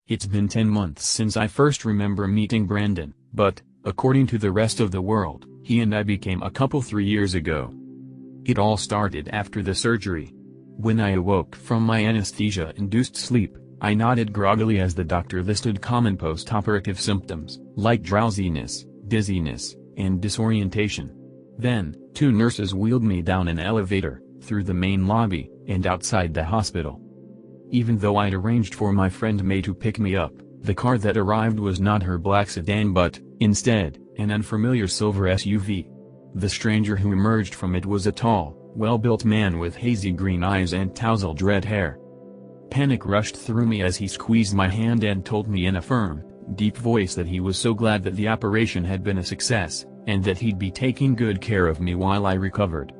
It's been 10 months since I first remember meeting Brandon, but, according to the rest of the world, he and I became a couple 3 years ago. It all started after the surgery. When I awoke from my anesthesia-induced sleep, I nodded groggily as the doctor listed common post-operative symptoms, like drowsiness, dizziness, and disorientation. Then, 2 nurses wheeled me down an elevator, through the main lobby, and outside the hospital. Even though I'd arranged for my friend May to pick me up, the car that arrived was not her black sedan but, instead, an unfamiliar silver SUV. The stranger who emerged from it was a tall, well-built man with hazy green eyes and tousled red hair. Panic rushed through me as he squeezed my hand and told me in a firm, deep voice that he was so glad that the operation had been a success, and that he'd be taking good care of me while I recovered.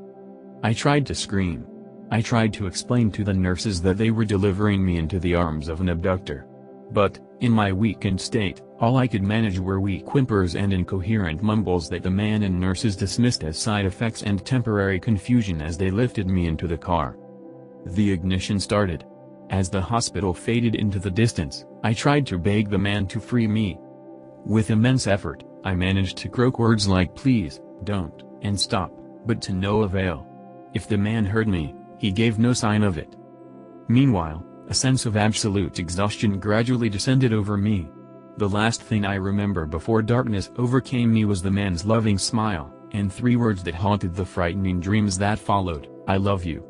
I tried to scream. I tried to explain to the nurses that they were delivering me into the arms of an abductor. But, in my weakened state, all I could manage were weak whimpers and incoherent mumbles that the man and nurses dismissed as side effects and temporary confusion as they lifted me into the car. The ignition started. As the hospital faded into the distance, I tried to beg the man to free me. With immense effort, I managed to croak words like please, don't, and stop, but to no avail. If the man heard me, he gave no sign of it. Meanwhile, a sense of absolute exhaustion gradually descended over me. The last thing I remember before darkness overcame me was the man's loving smile, and 3 words that haunted the frightening dreams that followed, I love you.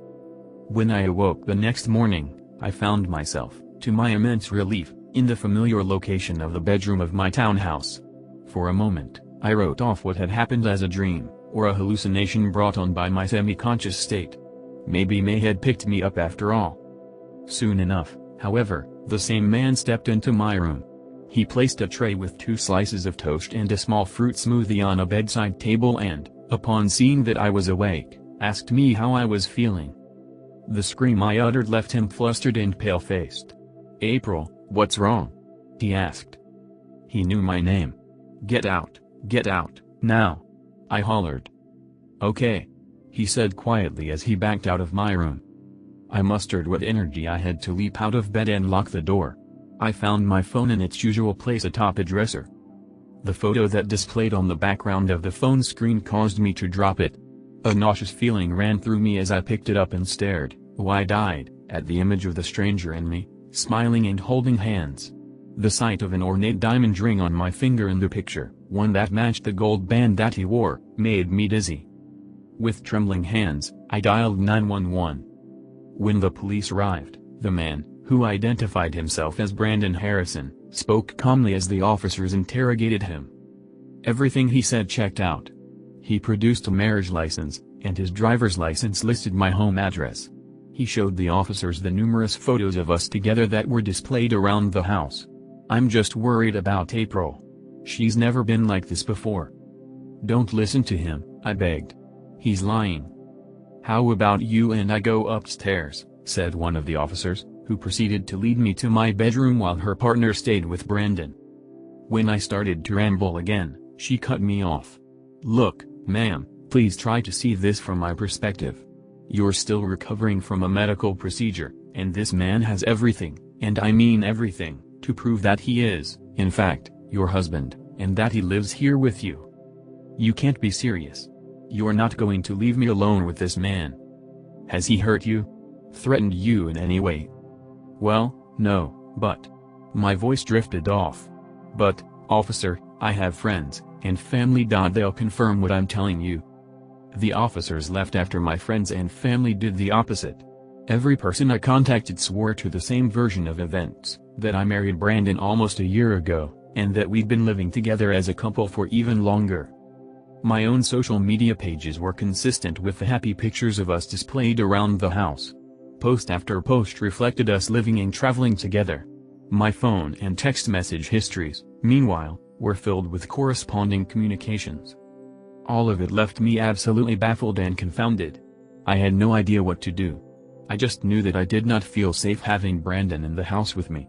When I awoke the next morning, I found myself, to my immense relief, in the familiar location of the bedroom of my townhouse. For a moment, I wrote off what had happened as a dream, or a hallucination brought on by my semi-conscious state. Maybe May had picked me up after all. Soon enough, however, the same man stepped into my room. He placed a tray with 2 slices of toast and a small fruit smoothie on a bedside table and, upon seeing that I was awake, asked me how I was feeling. The scream I uttered left him flustered and pale-faced. "April, what's wrong?" he asked. He knew my name. Get out, now!" I hollered. "Okay," he said quietly as he backed out of my room. I mustered what energy I had to leap out of bed and lock the door. I found my phone in its usual place atop a dresser. The photo that displayed on the background of the phone screen caused me to drop it. A nauseous feeling ran through me as I picked it up and stared, wide-eyed, at the image of the stranger and me, smiling and holding hands. The sight of an ornate diamond ring on my finger in the picture, one that matched the gold band that he wore, made me dizzy. With trembling hands, I dialed 911. When the police arrived, the man, who identified himself as Brandon Harrison, spoke calmly as the officers interrogated him. Everything he said checked out. He produced a marriage license, and his driver's license listed my home address. He showed the officers the numerous photos of us together that were displayed around the house. "I'm just worried about April. She's never been like this before." "Don't listen to him," I begged. "He's lying." "How about you and I go upstairs," said one of the officers, who proceeded to lead me to my bedroom while her partner stayed with Brandon. When I started to ramble again, she cut me off. "Look, ma'am, please try to see this from my perspective. You're still recovering from a medical procedure, and this man has everything, and I mean everything, to prove that he is, in fact, your husband, and that he lives here with you. You can't be serious. You're not going to leave me alone with this man. Has he hurt you? Threatened you in any way?" "Well, no, but..." My voice drifted off. "But, officer, I have friends, and family. They'll confirm what I'm telling you." The officers left after my friends and family did the opposite. Every person I contacted swore to the same version of events, that I married Brandon almost a year ago, and that we'd been living together as a couple for even longer. My own social media pages were consistent with the happy pictures of us displayed around the house. Post after post reflected us living and traveling together. My phone and text message histories, meanwhile, were filled with corresponding communications. All of it left me absolutely baffled and confounded. I had no idea what to do. I just knew that I did not feel safe having Brandon in the house with me.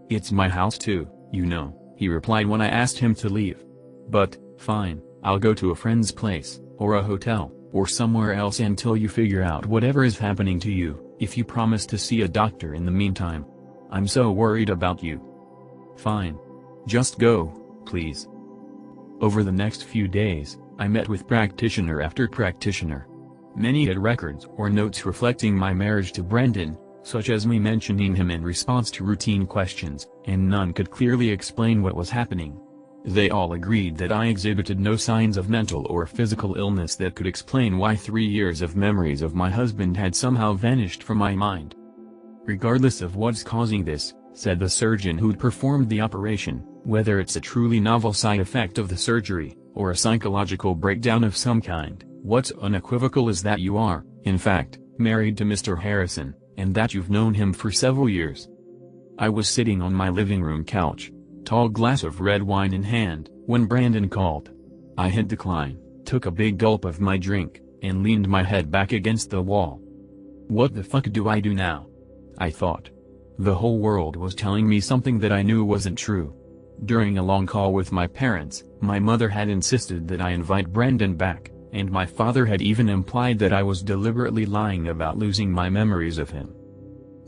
"It's my house too, you know," he replied when I asked him to leave. "But, fine, I'll go to a friend's place, or a hotel, or somewhere else until you figure out whatever is happening to you, if you promise to see a doctor in the meantime. I'm so worried about you." Fine. Just go, please. Over the next few days, I met with practitioner after practitioner. Many had records or notes reflecting my marriage to Brendan, such as me mentioning him in response to routine questions, and none could clearly explain what was happening. They all agreed that I exhibited no signs of mental or physical illness that could explain why 3 years of memories of my husband had somehow vanished from my mind. Regardless of what's causing this, said the surgeon who'd performed the operation, whether it's a truly novel side effect of the surgery, or a psychological breakdown of some kind, what's unequivocal is that you are, in fact, married to Mr. Harrison, and that you've known him for several years. I was sitting on my living room couch, tall glass of red wine in hand, when Brandon called. I had declined, took a big gulp of my drink, and leaned my head back against the wall. What the fuck do I do now? I thought. The whole world was telling me something that I knew wasn't true. During a long call with my parents, my mother had insisted that I invite Brendan back, and my father had even implied that I was deliberately lying about losing my memories of him.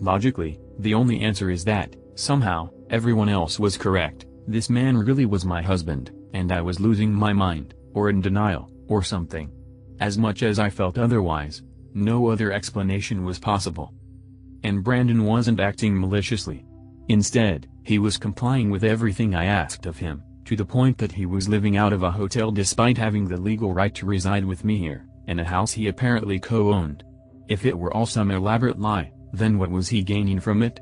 Logically, the only answer is that, somehow, everyone else was correct. This man really was my husband, and I was losing my mind, or in denial, or something. As much as I felt otherwise, no other explanation was possible. And Brandon wasn't acting maliciously. Instead, he was complying with everything I asked of him, to the point that he was living out of a hotel despite having the legal right to reside with me here, in a house he apparently co-owned. If it were all some elaborate lie, then what was he gaining from it?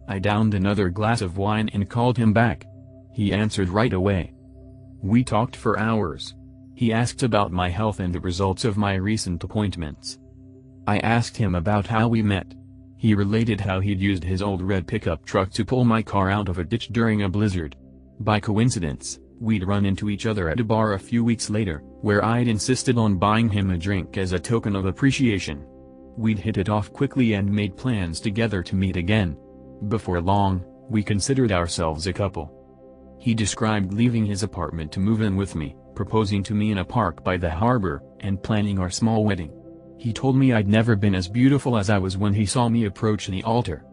I downed another glass of wine and called him back. He answered right away. We talked for hours. He asked about my health and the results of my recent appointments. I asked him about how we met. He related how he'd used his old red pickup truck to pull my car out of a ditch during a blizzard. By coincidence, we'd run into each other at a bar a few weeks later, where I'd insisted on buying him a drink as a token of appreciation. We'd hit it off quickly and made plans together to meet again. Before long, we considered ourselves a couple. He described leaving his apartment to move in with me, proposing to me in a park by the harbor, and planning our small wedding. He told me I'd never been as beautiful as I was when he saw me approach the altar.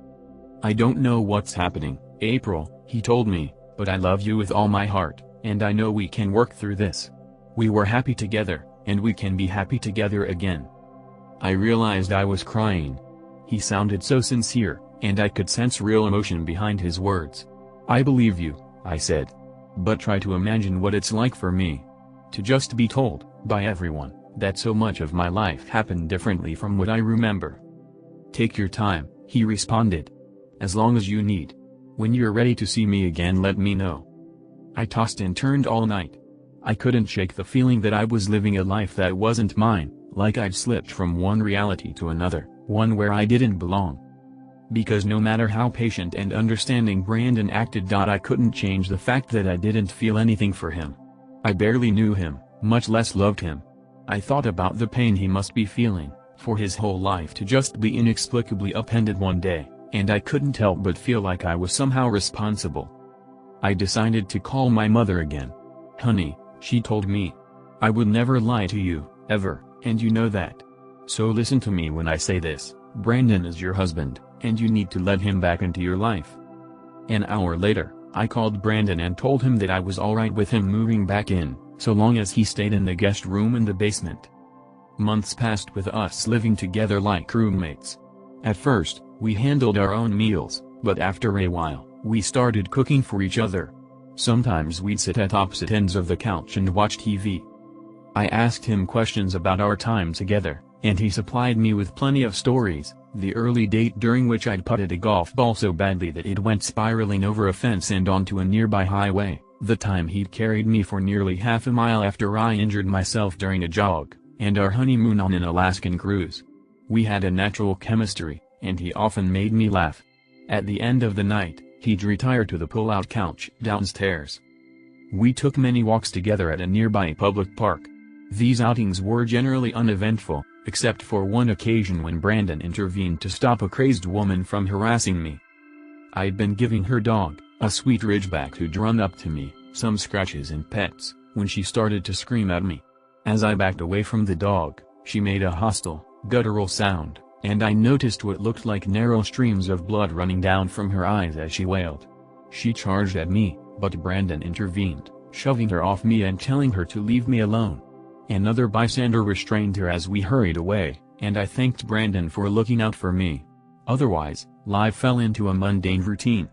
I don't know what's happening, April, he told me, but I love you with all my heart, and I know we can work through this. We were happy together, and we can be happy together again. I realized I was crying. He sounded so sincere, and I could sense real emotion behind his words. I believe you, I said. But try to imagine what it's like for me. To just be told, by everyone, that so much of my life happened differently from what I remember. Take your time, he responded. As long as you need. When you're ready to see me again, let me know. I tossed and turned all night. I couldn't shake the feeling that I was living a life that wasn't mine, like I'd slipped from one reality to another, one where I didn't belong. Because no matter how patient and understanding Brandon acted, I couldn't change the fact that I didn't feel anything for him. I barely knew him, much less loved him. I thought about the pain he must be feeling, for his whole life to just be inexplicably upended one day, and I couldn't help but feel like I was somehow responsible. I decided to call my mother again. Honey, she told me. I would never lie to you, ever, and you know that. So listen to me when I say this, Brandon is your husband, and you need to let him back into your life. An hour later, I called Brandon and told him that I was alright with him moving back in, so long as he stayed in the guest room in the basement. Months passed with us living together like roommates. At first, we handled our own meals, but after a while, we started cooking for each other. Sometimes we'd sit at opposite ends of the couch and watch TV. I asked him questions about our time together, and he supplied me with plenty of stories. The early date during which I'd putted a golf ball so badly that it went spiraling over a fence and onto a nearby highway, the time he'd carried me for nearly half a mile after I injured myself during a jog, and our honeymoon on an Alaskan cruise. We had a natural chemistry, and he often made me laugh. At the end of the night, he'd retire to the pull-out couch downstairs. We took many walks together at a nearby public park. These outings were generally uneventful, except for one occasion when Brandon intervened to stop a crazed woman from harassing me. I'd been giving her dog, a sweet Ridgeback who'd run up to me, some scratches and pets, when she started to scream at me. As I backed away from the dog, she made a hostile, guttural sound, and I noticed what looked like narrow streams of blood running down from her eyes as she wailed. She charged at me, but Brandon intervened, shoving her off me and telling her to leave me alone. Another bystander restrained her as we hurried away, and I thanked Brandon for looking out for me. Otherwise, life fell into a mundane routine.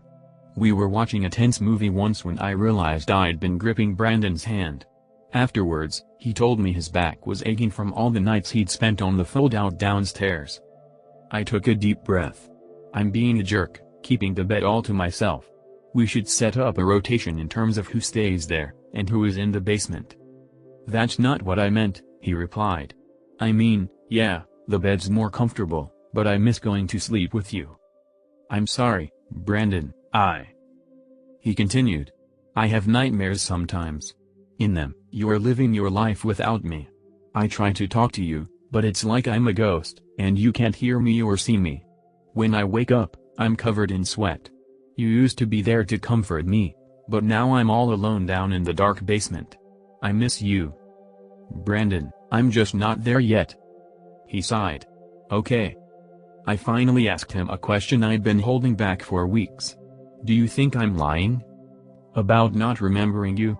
We were watching a tense movie once when I realized I'd been gripping Brandon's hand. Afterwards, he told me his back was aching from all the nights he'd spent on the fold-out downstairs. I took a deep breath. I'm being a jerk, keeping the bed all to myself. We should set up a rotation in terms of who stays there, and who is in the basement. That's not what I meant, he replied. I mean, yeah, the bed's more comfortable, but I miss going to sleep with you. I'm sorry, Brandon, He continued. I have nightmares sometimes. In them, you are living your life without me. I try to talk to you, but it's like I'm a ghost, and you can't hear me or see me. When I wake up, I'm covered in sweat. You used to be there to comfort me, but now I'm all alone down in the dark basement. I miss you. Brandon, I'm just not there yet. He sighed. Okay. I finally asked him a question I'd been holding back for weeks. Do you think I'm lying? About not remembering you?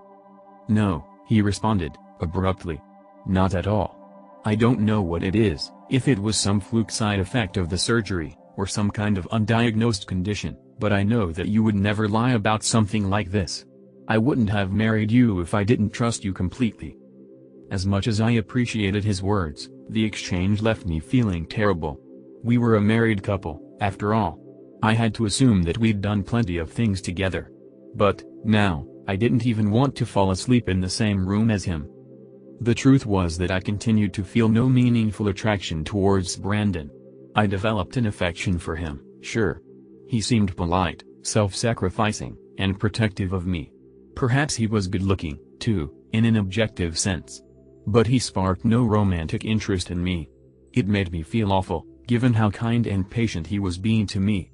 No, he responded, abruptly. Not at all. I don't know what it is, if it was some fluke side effect of the surgery, or some kind of undiagnosed condition, but I know that you would never lie about something like this. I wouldn't have married you if I didn't trust you completely. As much as I appreciated his words, the exchange left me feeling terrible. We were a married couple, after all. I had to assume that we'd done plenty of things together. But, now, I didn't even want to fall asleep in the same room as him. The truth was that I continued to feel no meaningful attraction towards Brandon. I developed an affection for him, sure. He seemed polite, self-sacrificing, and protective of me. Perhaps he was good-looking, too, in an objective sense. But he sparked no romantic interest in me. It made me feel awful, given how kind and patient he was being to me.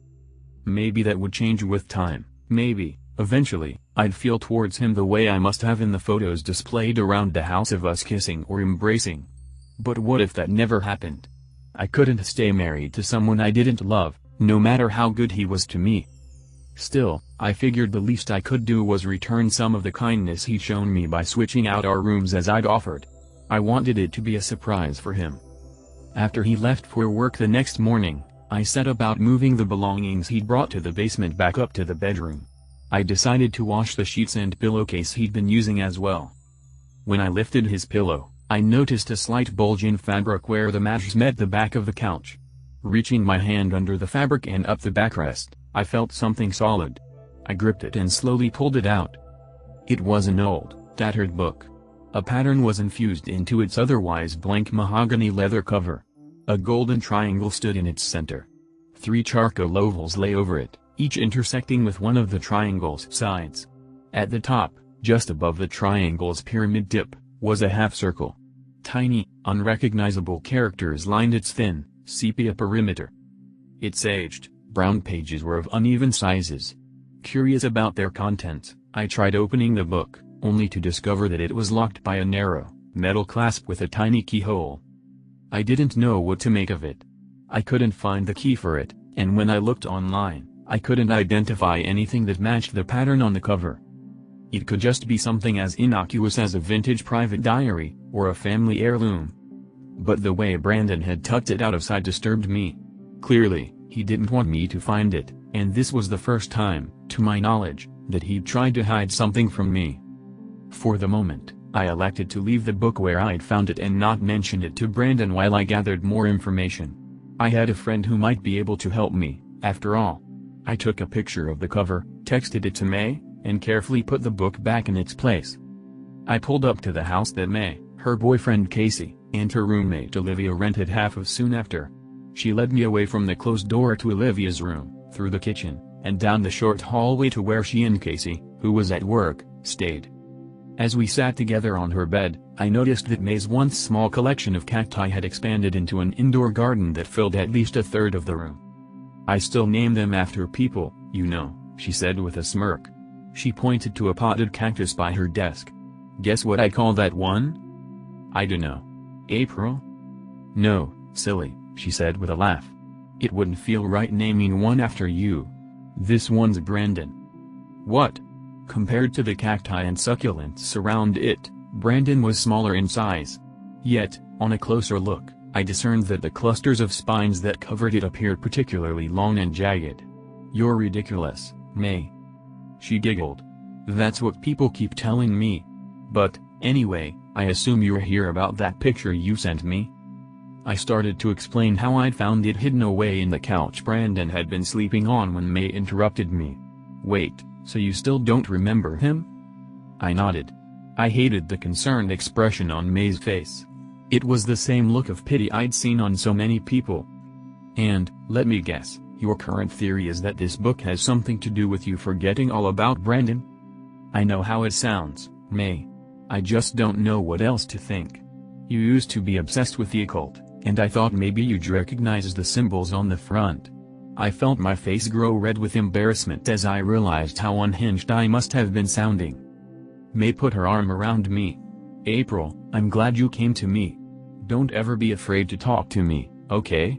Maybe that would change with time, maybe, eventually, I'd feel towards him the way I must have in the photos displayed around the house of us kissing or embracing. But what if that never happened? I couldn't stay married to someone I didn't love, no matter how good he was to me. Still, I figured the least I could do was return some of the kindness he'd shown me by switching out our rooms as I'd offered. I wanted it to be a surprise for him. After he left for work the next morning, I set about moving the belongings he'd brought to the basement back up to the bedroom. I decided to wash the sheets and pillowcase he'd been using as well. When I lifted his pillow, I noticed a slight bulge in fabric where the mattress met the back of the couch. Reaching my hand under the fabric and up the backrest, I felt something solid. I gripped it and slowly pulled it out. It was an old, tattered book. A pattern was infused into its otherwise blank mahogany leather cover. A golden triangle stood in its center. 3 charcoal ovals lay over it, each intersecting with one of the triangle's sides. At the top, just above the triangle's pyramid tip, was a half-circle. Tiny, unrecognizable characters lined its thin, sepia perimeter. Its aged, brown pages were of uneven sizes. Curious about their contents, I tried opening the book, only to discover that it was locked by a narrow, metal clasp with a tiny keyhole. I didn't know what to make of it. I couldn't find the key for it, and when I looked online, I couldn't identify anything that matched the pattern on the cover. It could just be something as innocuous as a vintage private diary, or a family heirloom. But the way Brandon had tucked it out of sight disturbed me. Clearly, he didn't want me to find it, and this was the first time, to my knowledge, that he'd tried to hide something from me. For the moment, I elected to leave the book where I'd found it and not mention it to Brandon while I gathered more information. I had a friend who might be able to help me, after all. I took a picture of the cover, texted it to May, and carefully put the book back in its place. I pulled up to the house that May, her boyfriend Casey, and her roommate Olivia rented half of soon after. She led me away from the closed door to Olivia's room, through the kitchen, and down the short hallway to where she and Casey, who was at work, stayed. As we sat together on her bed, I noticed that May's once small collection of cacti had expanded into an indoor garden that filled at least a third of the room. I still name them after people, you know, she said with a smirk. She pointed to a potted cactus by her desk. Guess what I call that one? I dunno. April? No, silly, she said with a laugh. It wouldn't feel right naming one after you. This one's Brandon. What? Compared to the cacti and succulents around it, Brandon was smaller in size. Yet, on a closer look, I discerned that the clusters of spines that covered it appeared particularly long and jagged. "You're ridiculous, May." She giggled. "That's what people keep telling me. But, anyway, I assume you're here about that picture you sent me?" I started to explain how I'd found it hidden away in the couch Brandon had been sleeping on when May interrupted me. "Wait, so you still don't remember him?" I nodded. I hated the concerned expression on May's face. It was the same look of pity I'd seen on so many people. "And, let me guess, your current theory is that this book has something to do with you forgetting all about Brandon?" "I know how it sounds, May. I just don't know what else to think. You used to be obsessed with the occult, and I thought maybe you'd recognize the symbols on the front." I felt my face grow red with embarrassment as I realized how unhinged I must have been sounding. May put her arm around me. "April, I'm glad you came to me. Don't ever be afraid to talk to me, okay?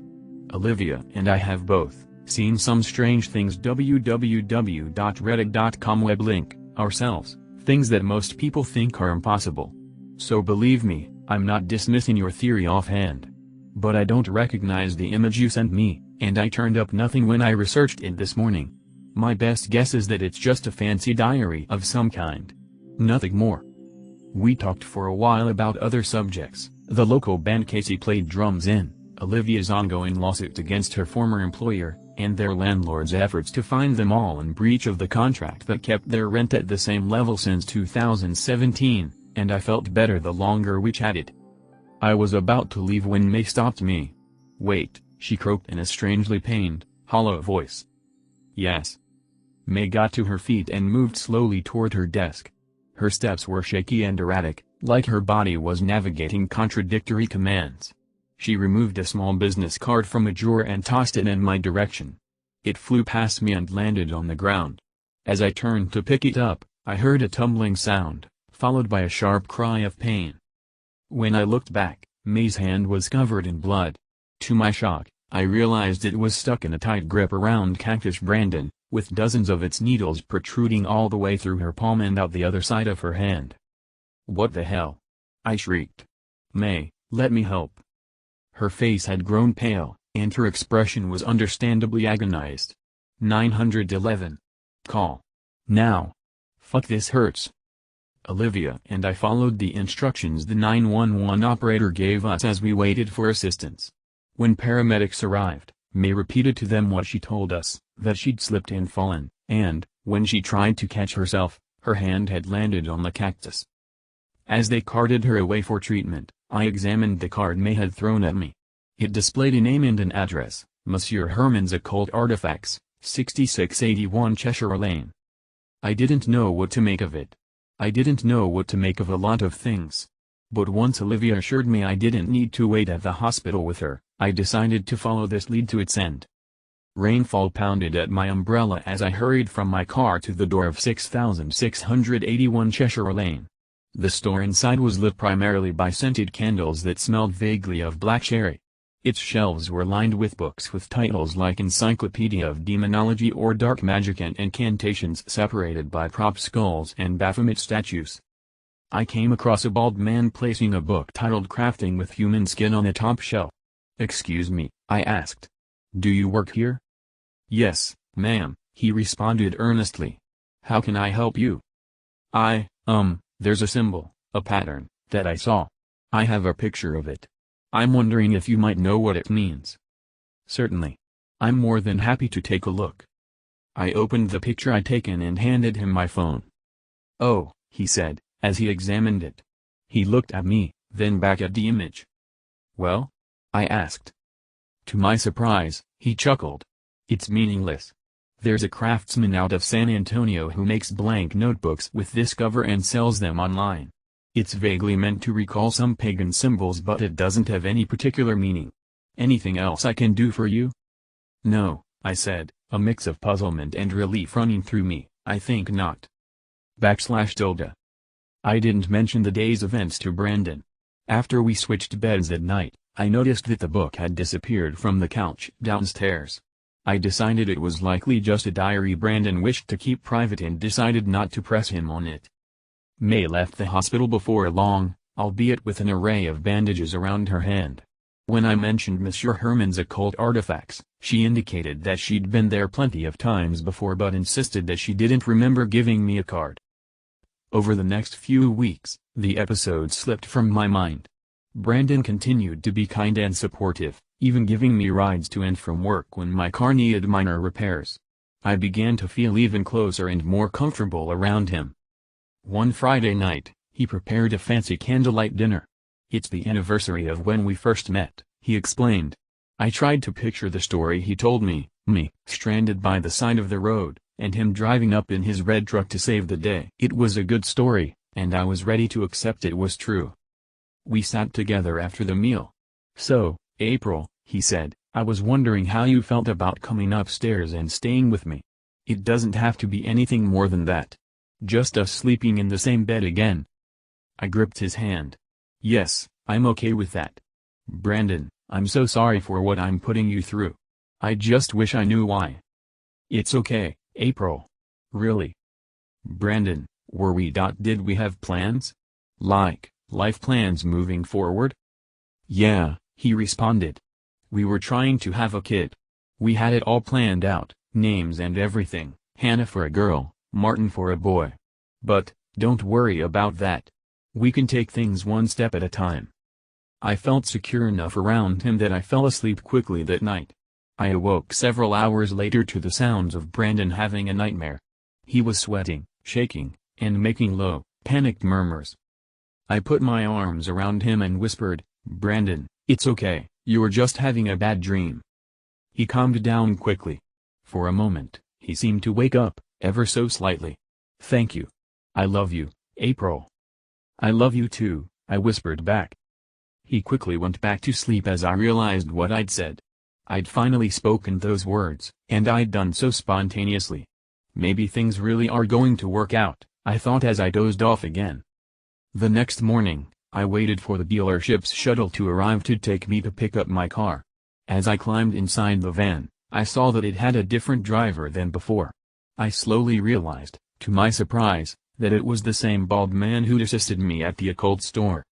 Olivia and I have both seen some strange things. www.reddit.com web link, ourselves, things that most people think are impossible. So believe me, I'm not dismissing your theory offhand. But I don't recognize the image you sent me, and I turned up nothing when I researched it this morning. My best guess is that it's just a fancy diary of some kind. Nothing more." We talked for a while about other subjects, the local band Casey played drums in, Olivia's ongoing lawsuit against her former employer, and their landlord's efforts to find them all in breach of the contract that kept their rent at the same level since 2017, and I felt better the longer we chatted. I was about to leave when May stopped me. "Wait," she croaked in a strangely pained, hollow voice. "Yes." May got to her feet and moved slowly toward her desk. Her steps were shaky and erratic, like her body was navigating contradictory commands. She removed a small business card from a drawer and tossed it in my direction. It flew past me and landed on the ground. As I turned to pick it up, I heard a tumbling sound, followed by a sharp cry of pain. When I looked back, May's hand was covered in blood. To my shock, I realized it was stuck in a tight grip around Cactus Brandon, with dozens of its needles protruding all the way through her palm and out the other side of her hand. "What the hell?" I shrieked. "May, let me help." Her face had grown pale, and her expression was understandably agonized. 911. Call. Now. Fuck, this hurts. Olivia and I followed the instructions the 911 operator gave us as we waited for assistance. When paramedics arrived, May repeated to them what she told us, that she'd slipped and fallen, and, when she tried to catch herself, her hand had landed on the cactus. As they carted her away for treatment, I examined the card May had thrown at me. It displayed a name and an address, Monsieur Herman's Occult Artifacts, 6681 Cheshire Lane. I didn't know what to make of it. I didn't know what to make of a lot of things. But once Olivia assured me I didn't need to wait at the hospital with her, I decided to follow this lead to its end. Rainfall pounded at my umbrella as I hurried from my car to the door of 6681 Cheshire Lane. The store inside was lit primarily by scented candles that smelled vaguely of black cherry. Its shelves were lined with books with titles like Encyclopedia of Demonology or Dark Magic and Incantations separated by prop skulls and Baphomet statues. I came across a bald man placing a book titled Crafting with Human Skin on a top shelf. "Excuse me," I asked. "Do you work here?" "Yes, ma'am," he responded earnestly. "How can I help you?" There's a symbol, a pattern, that I saw. I have a picture of it. I'm wondering if you might know what it means." "Certainly. I'm more than happy to take a look." I opened the picture I'd taken and handed him my phone. "Oh," he said, as he examined it. He looked at me, then back at the image. "Well?" I asked. To my surprise, he chuckled. "It's meaningless. There's a craftsman out of San Antonio who makes blank notebooks with this cover and sells them online. It's vaguely meant to recall some pagan symbols, but it doesn't have any particular meaning. Anything else I can do for you?" "No," I said, a mix of puzzlement and relief running through me, "I think not." /tilde. I didn't mention the day's events to Brandon. After we switched beds at night, I noticed that the book had disappeared from the couch downstairs. I decided it was likely just a diary Brandon wished to keep private and decided not to press him on it. May left the hospital before long, albeit with an array of bandages around her hand. When I mentioned Monsieur Herman's occult artifacts, she indicated that she'd been there plenty of times before but insisted that she didn't remember giving me a card. Over the next few weeks, the episode slipped from my mind. Brandon continued to be kind and supportive, even giving me rides to and from work when my car needed minor repairs. I began to feel even closer and more comfortable around him. One Friday night, he prepared a fancy candlelight dinner. "It's the anniversary of when we first met," he explained. I tried to picture the story he told me stranded by the side of the road, and him driving up in his red truck to save the day. It was a good story, and I was ready to accept it was true. We sat together after the meal. "So, April," he said, "I was wondering how you felt about coming upstairs and staying with me. It doesn't have to be anything more than that. Just us sleeping in the same bed again." I gripped his hand. "Yes, I'm okay with that. Brandon, I'm so sorry for what I'm putting you through. I just wish I knew why." "It's okay, April. Really." "Brandon, did we have plans? Like, life plans moving forward?" "Yeah," he responded. "We were trying to have a kid. We had it all planned out, names and everything, Hannah for a girl, Martin for a boy. But, don't worry about that. We can take things one step at a time." I felt secure enough around him that I fell asleep quickly that night. I awoke several hours later to the sounds of Brandon having a nightmare. He was sweating, shaking, and making low, panicked murmurs. I put my arms around him and whispered, "Brandon, it's okay, you're just having a bad dream." He calmed down quickly. For a moment, he seemed to wake up, ever so slightly. "Thank you. I love you, April." "I love you too," I whispered back. He quickly went back to sleep as I realized what I'd said. I'd finally spoken those words, and I'd done so spontaneously. Maybe things really are going to work out, I thought as I dozed off again. The next morning, I waited for the dealership's shuttle to arrive to take me to pick up my car. As I climbed inside the van, I saw that it had a different driver than before. I slowly realized, to my surprise, that it was the same bald man who'd assisted me at the occult store.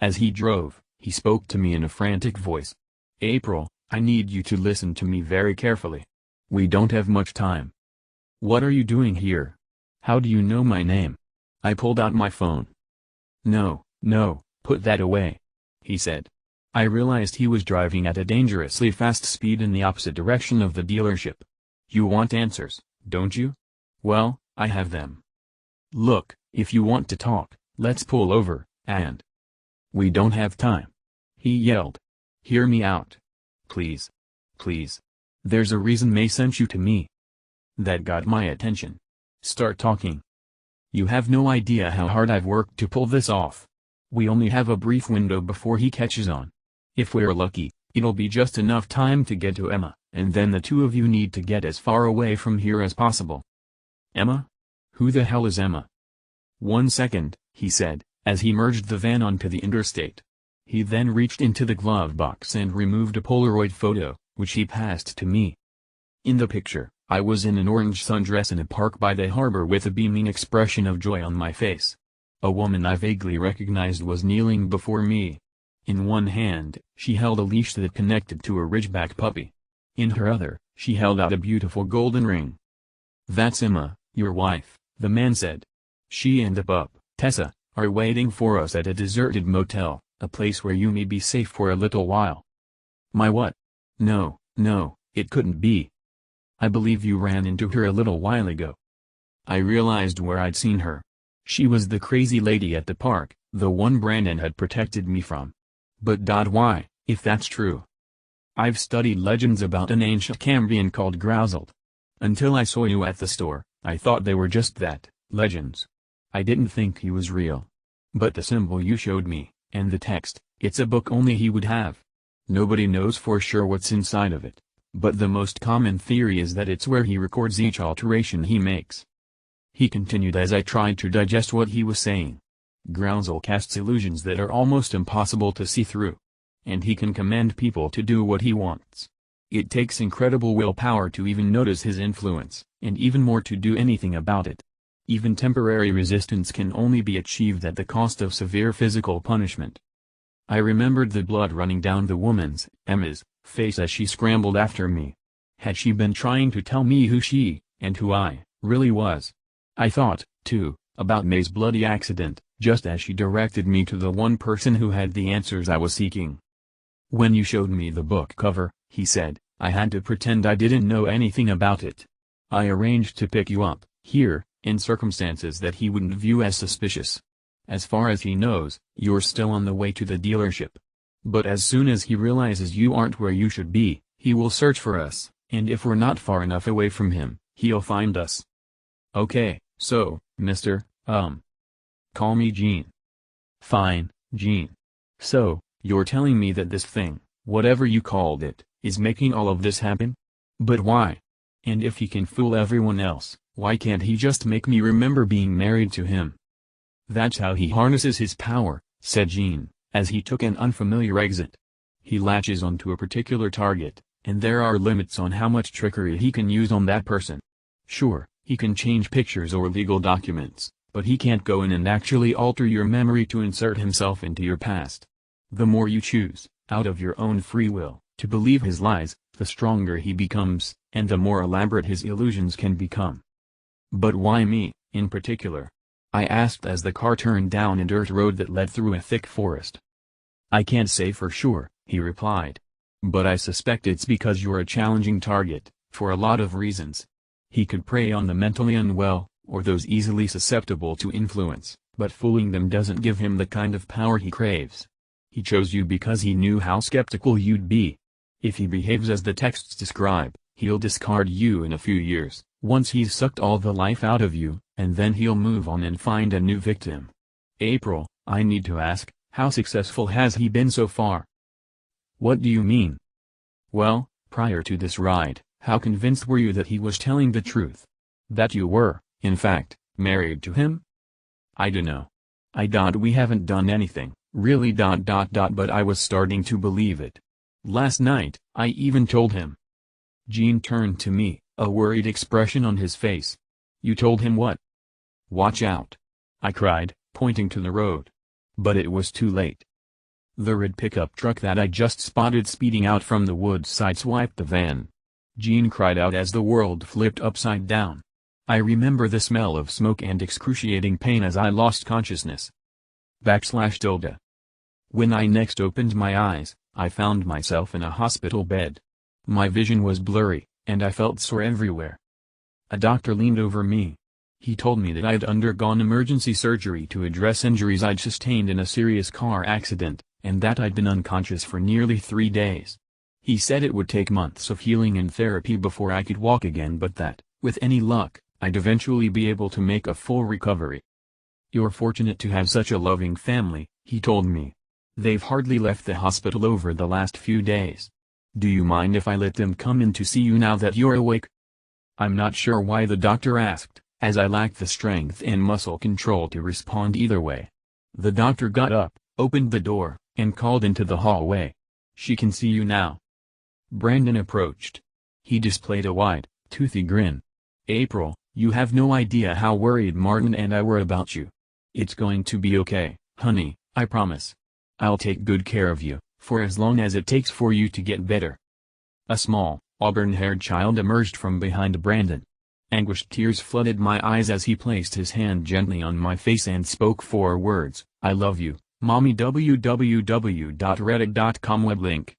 As he drove, he spoke to me in a frantic voice. "April, I need you to listen to me very carefully. We don't have much time." "What are you doing here? How do you know my name?" I pulled out my phone. No, put that away," he said. I realized he was driving at a dangerously fast speed in the opposite direction of the dealership. "You want answers, don't you? Well, I have them. Look, if you want to talk, let's pull over, and—" "We don't have time," he yelled. "Hear me out. Please. Please. There's a reason May sent you to me." That got my attention. "Start talking. You have no idea how hard I've worked to pull this off. We only have a brief window before he catches on. If we're lucky, it'll be just enough time to get to Emma, and then the two of you need to get as far away from here as possible." "Emma? Who the hell is Emma?" "1 second," he said, as he merged the van onto the interstate. He then reached into the glove box and removed a Polaroid photo, which he passed to me. In the picture, I was in an orange sundress in a park by the harbor with a beaming expression of joy on my face. A woman I vaguely recognized was kneeling before me. In one hand, she held a leash that connected to a Ridgeback puppy. In her other, she held out a beautiful golden ring. "That's Emma, your wife," the man said. "She and the pup, Tessa, are waiting for us at a deserted motel, a place where you may be safe for a little while." "My what? No, it couldn't be. I believe you ran into her a little while ago." I realized where I'd seen her. She was the crazy lady at the park, the one Brandon had protected me from. But why, if that's true? I've studied legends about an ancient Cambrian called Grousald. Until I saw you at the store, I thought they were just that, legends. I didn't think he was real. But the symbol you showed me, and the text, it's a book only he would have. Nobody knows for sure what's inside of it, but the most common theory is that it's where he records each alteration he makes. He continued as I tried to digest what he was saying. Grousel casts illusions that are almost impossible to see through. And he can command people to do what he wants. It takes incredible willpower to even notice his influence, and even more to do anything about it. Even temporary resistance can only be achieved at the cost of severe physical punishment. I remembered the blood running down the woman's, Emma's, face as she scrambled after me. Had she been trying to tell me who she, and who I, really was? I thought, too, about May's bloody accident, just as she directed me to the one person who had the answers I was seeking. "When you showed me the book cover," he said, "I had to pretend I didn't know anything about it. I arranged to pick you up, here, in circumstances that he wouldn't view as suspicious. As far as he knows, you're still on the way to the dealership. But as soon as he realizes you aren't where you should be, he will search for us, and if we're not far enough away from him, he'll find us." "Okay, so, Mr. Call me Gene." "Fine, Gene. So, you're telling me that this thing, whatever you called it, is making all of this happen? But why? And if he can fool everyone else, why can't he just make me remember being married to him?" "That's how he harnesses his power," said Gene, as he took an unfamiliar exit. "He latches onto a particular target, and there are limits on how much trickery he can use on that person. Sure, he can change pictures or legal documents, but he can't go in and actually alter your memory to insert himself into your past. The more you choose, out of your own free will, to believe his lies, the stronger he becomes, and the more elaborate his illusions can become." "But why me, in particular?" I asked as the car turned down a dirt road that led through a thick forest. "I can't say for sure," he replied. "But I suspect it's because you're a challenging target, for a lot of reasons. He could prey on the mentally unwell, or those easily susceptible to influence, but fooling them doesn't give him the kind of power he craves. He chose you because he knew how skeptical you'd be. If he behaves as the texts describe, he'll discard you in a few years, once he's sucked all the life out of you, and then he'll move on and find a new victim. April, I need to ask, how successful has he been so far?" "What do you mean?" "Well, prior to this ride, how convinced were you that he was telling the truth? That you were, in fact, married to him?" "I dunno. We haven't done anything, really. But I was starting to believe it. Last night, I even told him." Gene turned to me, a worried expression on his face. "You told him what?" "Watch out!" I cried, pointing to the road. But it was too late. The red pickup truck that I just spotted speeding out from the woods sideswiped the van. Gene cried out as the world flipped upside down. I remember the smell of smoke and excruciating pain as I lost consciousness. /tilde. When I next opened my eyes, I found myself in a hospital bed. My vision was blurry, and I felt sore everywhere. A doctor leaned over me. He told me that I'd undergone emergency surgery to address injuries I'd sustained in a serious car accident, and that I'd been unconscious for nearly 3 days. He said it would take months of healing and therapy before I could walk again, but that, with any luck, I'd eventually be able to make a full recovery. "You're fortunate to have such a loving family," he told me. "They've hardly left the hospital over the last few days. Do you mind if I let them come in to see you now that you're awake?" I'm not sure why the doctor asked, as I lacked the strength and muscle control to respond either way. The doctor got up, opened the door, and called into the hallway. "She can see you now." Brandon approached. He displayed a wide, toothy grin. "April, you have no idea how worried Martin and I were about you. It's going to be okay, honey, I promise. I'll take good care of you, for as long as it takes for you to get better." A small, auburn-haired child emerged from behind Brandon. Anguished tears flooded my eyes as he placed his hand gently on my face and spoke 4 words, "I love you, Mommy." www.reddit.com web link